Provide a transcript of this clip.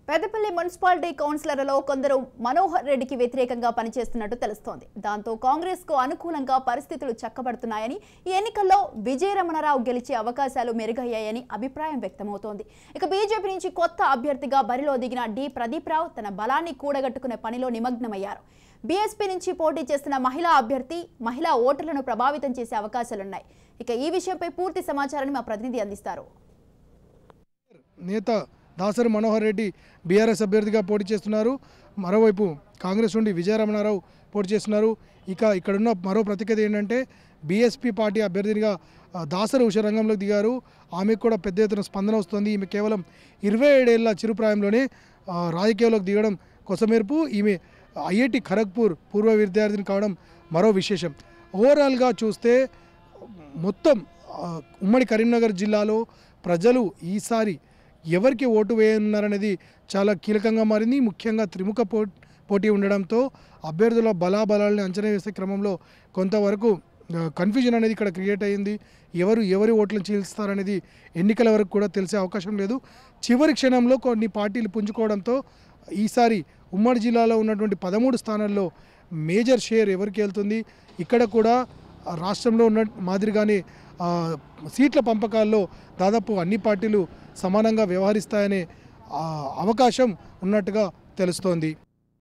Peddapalli municipality కౌన్సిలర్లలో కొందరు మనోహర్ రెడ్డికి వ్యతిరేకంగా పనిచేస్తున్నట్టు తెలుస్తోంది. దాంతో కాంగ్రెస్ కు అనుకూలంగా పరిస్థితులు చక్కబడుతున్నాయని, ఈ ఎన్నికల్లో విజయరమణరావు గెలిచే అవకాశాలు మెరుగయ్యాయని అభిప్రాయం వ్యక్తమవుతోంది. ఇక బీజేపీ నుంచి కొత్త అభ్యర్థిగా బరిలో దిగిన డి ప్రదీప్ రావు తన బలాన్ని కూడగట్టుకునే పనిలో నిమగ్నమయ్యారు. బీఎస్పీ నుంచి పోటీ చేస్తున్న మహిళా అభ్యర్థి మహిళా ఓటర్లను ప్రభావితం చేసే అవకాశాలున్నాయి. ఇక ఈ విషయంపై పూర్తి సమాచారాన్ని మా ప్రతినిధి అందిస్తారు. నేత దాసరి మనోహర్ రెడ్డి బీఆర్ఎస్ అభ్యర్థిగా పోటీ చేస్తున్నారు. మరోవైపు కాంగ్రెస్ నుండి విజయరమణారావు పోటీ చేస్తున్నారు. ఇక్కడున్న మరో ప్రత్యేకత ఏంటంటే బీఎస్పీ పార్టీ అభ్యర్థిగా దాసరి ఉష రంగంలోకి దిగారు. ఆమెకు కూడా పెద్ద ఎత్తున స్పందన వస్తుంది. ఈమె కేవలం 27 ఏళ్ల చిరుప్రాయంలోనే రాజకీయాల్లోకి దిగడం కొసమెరుపు. ఈమె ఐఐటి ఖరగ్పూర్ పూర్వ విద్యార్థిని కావడం మరో విశేషం. ఓవరాల్గా చూస్తే మొత్తం ఉమ్మడి కరీంనగర్ జిల్లాలో ప్రజలు ఈసారి ఎవరికి ఓటు వేయనున్నారనేది చాలా కీలకంగా మారింది. ముఖ్యంగా త్రిముఖ పోటీ ఉండడంతో అభ్యర్థుల బలాబలాలను అంచనా వేసే క్రమంలో కొంతవరకు కన్ఫ్యూజన్ అనేది ఇక్కడ క్రియేట్ అయ్యింది. ఎవరి ఓట్లను చీల్స్తారనేది ఎన్నికల వరకు కూడా తెలిసే అవకాశం లేదు. చివరి క్షణంలో కొన్ని పార్టీలు పుంజుకోవడంతో ఈసారి ఉమ్మడి జిల్లాలో ఉన్నటువంటి 13 స్థానాల్లో మేజర్ షేర్ ఎవరికి వెళ్తుంది. ఇక్కడ కూడా రాష్ట్రంలో ఉన్న మాదిరిగానే సీట్ల పంపకాల్లో దాదాపు అన్ని పార్టీలు సమానంగా వ్యవహరిస్తాయనే అవకాశం ఉన్నట్టుగా తెలుస్తోంది.